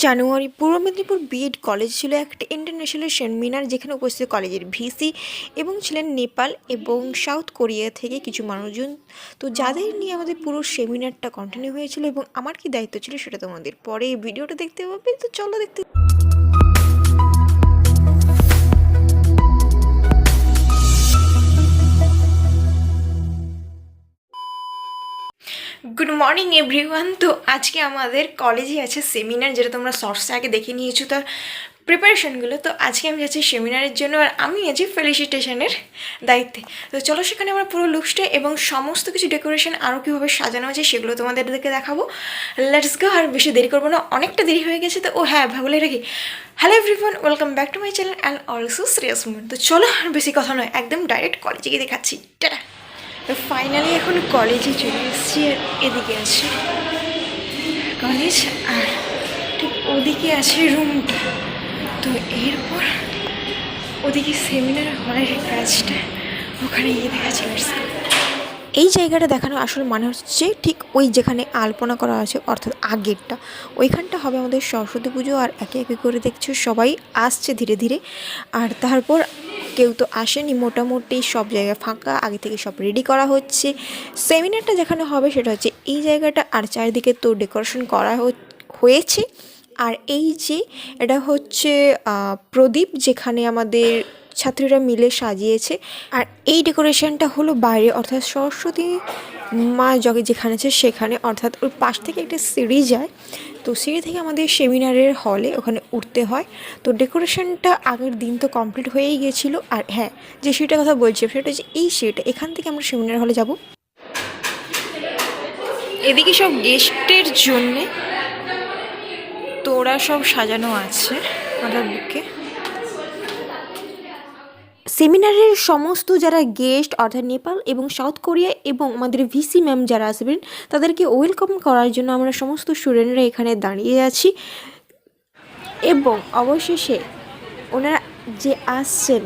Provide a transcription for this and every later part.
জানুয়ারি পূর্ব Medinipur B Ed college ছিল একটা international seminar, যেখানে উপস্থিত কলেজের ভিসি এবং ছিলেন নেপাল এবং সাউথ কোরিয়া থেকে কিছু মানুষজন। তো যাদের নিয়ে আমাদের পুরো সেমিনারটা কন্টিনিউ হয়েছিল এবং আমার কি দায়িত্ব ছিল সেটা তোমাদের পরে এই ভিডিওটা দেখতে পাবে। তো চলো দেখতে। Good morning everyone. তো আজকে আমাদের কলেজে আছে সেমিনার, যেটা তোমরা শর্টসে আগে দেখে নিয়েছো তার প্রিপারেশনগুলো। তো আজকে আমি যাচ্ছি সেমিনারের জন্য, আর আমি আছি ফেলিসিটেশনের দায়িত্বে। তো চলো সেখানে আমরা পুরো লুকসটা এবং সমস্ত কিছু ডেকোরেশন আরও কীভাবে সাজানো আছে সেগুলো তোমাদেরকে দেখাবো। Let's go. আর বেশি দেরি করবো না, অনেকটা দেরি হয়ে গেছে। তো হ্যাঁ, বলে রাখি, hello everyone, welcome back to my channel and also Shreyas moment. তো চলো, আর বেশি কথা নয়, একদম ডাইরেক্ট কলেজে গিয়ে দেখাচ্ছি। টাটা। তো ফাইনালি এখন কলেজে চলে এসেছি, আর এদিকে আছে কলেজ আর ঠিক ওদিকে আছে রুমটা। তো এরপর ওদিকে সেমিনার হলের কাজটা, ওখানে গিয়ে দেখাচ্ছি। এই জায়গাটা দেখানো আসল মানে হচ্ছে ঠিক ওই যেখানে আলপনা করা আছে, অর্থাৎ আগেরটা ওইখানটা হবে আমাদের সরস্বতী পুজো। আর একে একে করে দেখছো সবাই আসছে ধীরে ধীরে। আর তারপর কেউ তো আসেনি, মোটামুটি সব জায়গা ফাঁকা, আগে থেকে সব রেডি করা হচ্ছে। সেমিনারটা যেখানে হবে সেটা হচ্ছে এই জায়গাটা, আর চারিদিকে তো ডেকোরেশন করা হয়েছে। আর এই যে এটা হচ্ছে প্রদীপ, যেখানে আমাদের ছাত্রীরা মিলে সাজিয়েছে। আর এই ডেকোরেশনটা হলো বাইরে, অর্থাৎ সরস্বতী মা যেখানে আছে সেখানে, অর্থাৎ ওর পাশ থেকে একটা সিঁড়ি যায়। তো সিঁড়ি থেকে আমাদের সেমিনারের হলে ওখানে উঠতে হয়। তো ডেকোরেশনটা আগের দিন তো কমপ্লিট হয়েই গিয়েছিলো। আর হ্যাঁ, যে সিঁড়িটার কথা বলছি সেটা হচ্ছে এই সিঁড়িটা, এখান থেকে আমরা সেমিনার হলে যাব। এদিকে সব গেস্টের জন্যে তোড়া সব সাজানো আছে আমাদের বুকে। সেমিনারের সমস্ত যারা গেস্ট, অর্থাৎ নেপাল এবং সাউথ কোরিয়া এবং আমাদের ভিসি ম্যাম যারা আসবেন, তাদেরকে ওয়েলকাম করার জন্য আমরা সমস্ত স্টুডেন্টরা এখানে দাঁড়িয়ে আছি। এবং অবশেষে ওনারা যে আসছেন,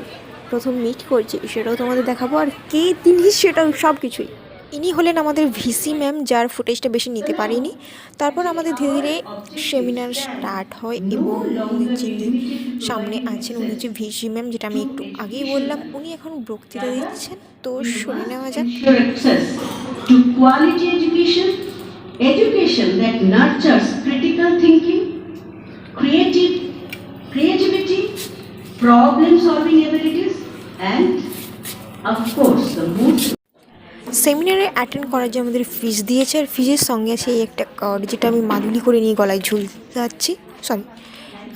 প্রথম মিট করছে, সেটাও তোমাদের দেখাবো। আর কে তিনি সেটাও সব কিছুই। ইনি হলেন আমাদের ভিসি ম্যাম, যার ফুটেজটা বেশি নিতে পারিনি। তারপর আমাদের ধীরে ধীরে সেমিনার স্টার্ট হয় এবং যিনি সামনে আছেন উনি হচ্ছে ভিসি ম্যাম, যেটা আমি একটু আগেই বললাম। উনি এখন বক্তৃতা দিচ্ছেন, তো শুনে নেওয়া যাক। To quality education, education that nurtures critical thinking, creativity, problem solving abilities, and of course the most সেমিনারে অ্যাটেন্ড করার জন্য আমাদের ফিস দিয়েছে, আর ফিজের সঙ্গে আছে এই একটা কার্ড, যেটা আমি মাদুলি করে নিয়ে গলায় ঝুলতে যাচ্ছি। সরি,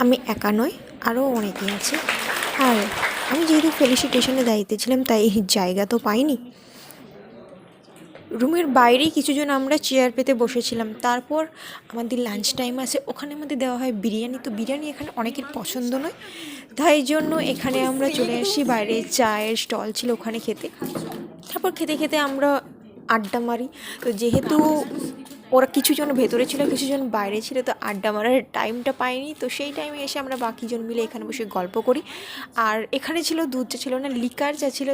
আমি একা নয়, আরও অনেকেই আছে। আর আমি যেহেতু ফেলিসিটেশনের দায়িত্বে ছিলাম, তাই এই জায়গা তো পাইনি। রুমের বাইরেই কিছুজন আমরা চেয়ার পেতে বসেছিলাম। তারপর আমাদের লাঞ্চ টাইম আছে, ওখানে আমাদের দেওয়া হয় বিরিয়ানি। তো বিরিয়ানি এখানে অনেকের পছন্দ নয়, তাই জন্য এখানে আমরা চলে আসি। বাইরে চায়ের স্টল ছিল, ওখানে খেতে। তারপর খেতে খেতে আমরা আড্ডা মারি। তো যেহেতু ওরা কিছুজন ভেতরে ছিল, কিছুজন বাইরে ছিল, তো আড্ডা মারার টাইমটা পাইনি। তো সেই টাইমে এসে আমরা বাকিজন মিলে এখানে বসে গল্প করি। আর এখানে ছিল দুধ চা, ছিল না লিকার চা ছিল।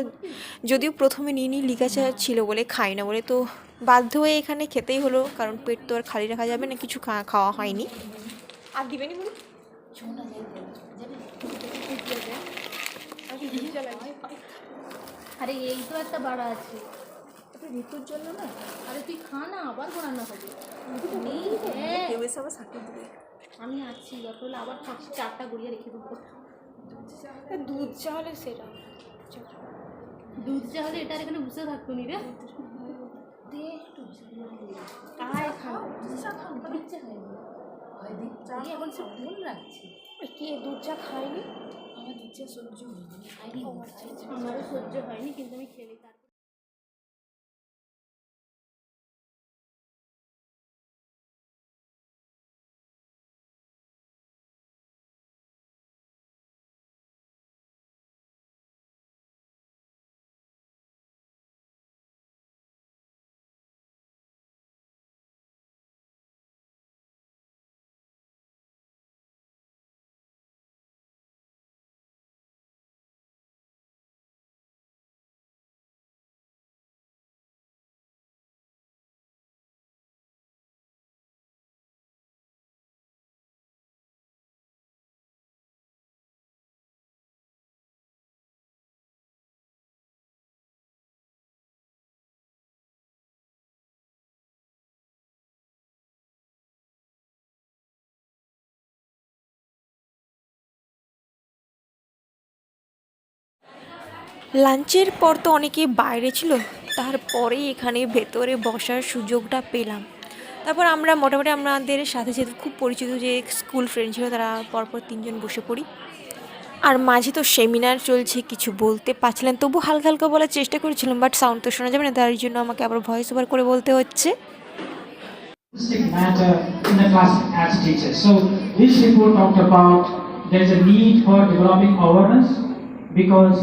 যদিও প্রথমে নিই লিকার চা ছিল বলে, খাই না বলে, তো বাধ্য হয়ে এখানে খেতেই হলো, কারণ পেট তো আর খালি রাখা যাবে না, কিছু খাওয়া হয়নি। আর দিবেনি বলুন। আরে এই তো একটা বাড়া আছে ঋতুর জন্য না। আরে তুই খা না, আবার বানানো হবে। আমি আছি, দরকার হলে আবার 4টা গড়িয়ে রেখে দেবো। দুধ চা হলে সেটা, দুধ চা হলে এটার এখানে বসে থাকতো নি রে। এখন সব ফোন রাখছি। কে দুধ চা খায়নি? আমার দুধ চা সহ্য হয়নি। আমারও সহ্য হয়নি, কিন্তু আমি খেলি। লাঞ্চের পর তো অনেকে বাইরে ছিল, তারপরেই এখানে ভেতরে বসার সুযোগটা পেলাম। তারপর আমরা মোটামুটি আমাদের সাথে যেহেতু খুব পরিচিত যে স্কুল ফ্রেন্ড ছিল, তারা পরপর তিনজন বসে পড়ি। আর মাঝে তো সেমিনার চলছে, কিছু বলতে পারছিলাম, তবু হালকা হালকা বলার চেষ্টা করেছিলাম, বাট সাউন্ড তো শোনা যাবে না, তার জন্য আমাকে আবার ভয়েস ওভার করে বলতে হচ্ছে। Matter in the class as teachers. So this report talked about there's a need for developing awareness because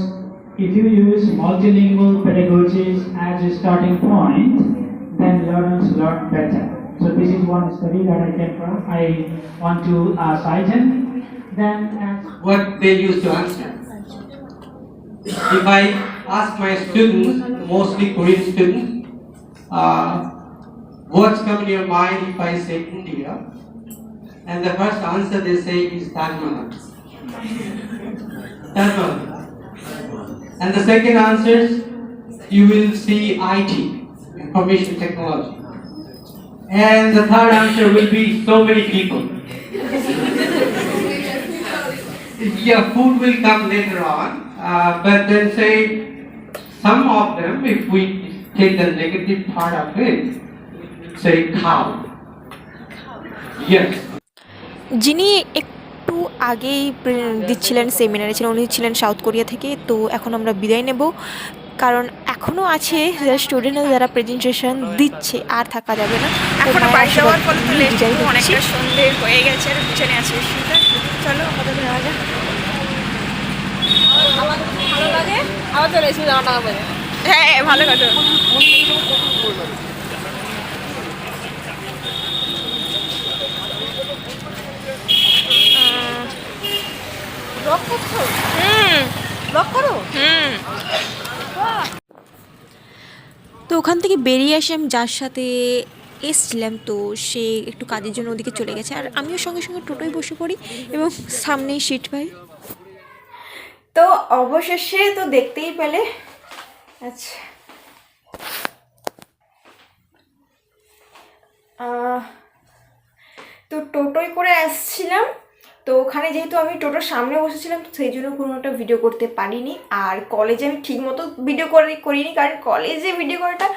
if you use multilingual pedagogies as a starting point, then learners learn better. So this is one study that I want to cite in. Then as what they used to answer. If I ask my students, mostly Korean students, what's come in your mind if I say India? And the first answer they say is Taj Mahal. Taj Mahal. And the second answer, you will see IT, information technology. And the third answer will be so many people. Yeah, food will come later on, but then say some of them, if we take the negative part of it, say cow. Yes. যিনি একটু আগেই দিচ্ছিলেন সেমিনারে ছিলেন, উনি ছিলেন south Korea থেকে। তো এখন আমরা বিদায় নেব, কারণ এখনও আছে যারা স্টুডেন্ট যারা প্রেজেন্টেশন দিচ্ছে, আর থাকা যাবে না। এখন বাড়ি যাওয়ার পর তো অনেকটা সন্ধে হয়ে গেছে, আর পিছনে আছে চলো আমাদের যাওয়া যাক। ভালো লাগে আবার চলে এসে যাওয়া টাকা পয়সা। হ্যাঁ ভালো কথা। ব্লগ করছো? ব্লগ করো? তো ওখান থেকে বেরিয়ে আসি, আমি যার সাথে এসছিলাম তো সে একটু কাজের জন্য ওদিকে চলে গেছে, আর আমিও সঙ্গে সঙ্গে টোটোয় বসে পড়ি এবং সামনেই সিট পাই। তো অবশেষে তো দেখতেই পেলে, আচ্ছা তো টোটোয় করে আসছিলাম। তো ওখানে যেহেতু আমি টোটোর সামনে বসেছিলাম, তো সেই জন্য কোনো একটা ভিডিও করতে পারিনি। আর কলেজে আমি ঠিকমতো ভিডিও করিনি, কারণ কলেজে ভিডিও করাটা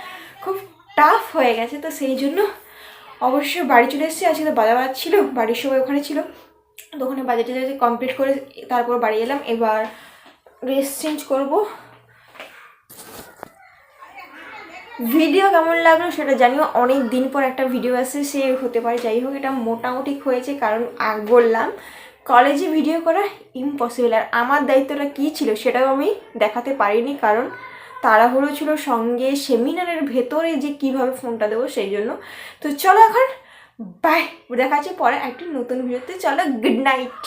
খুব টাফ হয়ে গেছে। তো সেই জন্য অবশ্যই বাড়ি চলে এসেছি। আজকে তো বাজার ছিল, বাড়ির সবাই ওখানে ছিল, তো ওখানে বাজারটা যদি কমপ্লিট করে তারপর বাড়ি এলাম। এবার ড্রেস চেঞ্জ করব। ভিডিও কেমন লাগলো সেটা জানিও, অনেক দিন পর একটা ভিডিও আসছে, সে হতে পারে। যাই হোক, এটা মোটামুটি হয়েছে, কারণ বললাম কলেজে ভিডিও করা ইম্পসিবল। আর আমার দায়িত্বটা কী ছিল সেটাও আমি দেখাতে পারিনি, কারণ তাড়াহুড়ো ছিল, সঙ্গে সেমিনারের ভেতরে যে কিভাবে ফোনটা দেবো সেই জন্য। তো চলো এখন বাই, দেখা যাচ্ছে পরে একটা নতুন ভিডিওতে। চলো, গুড নাইট।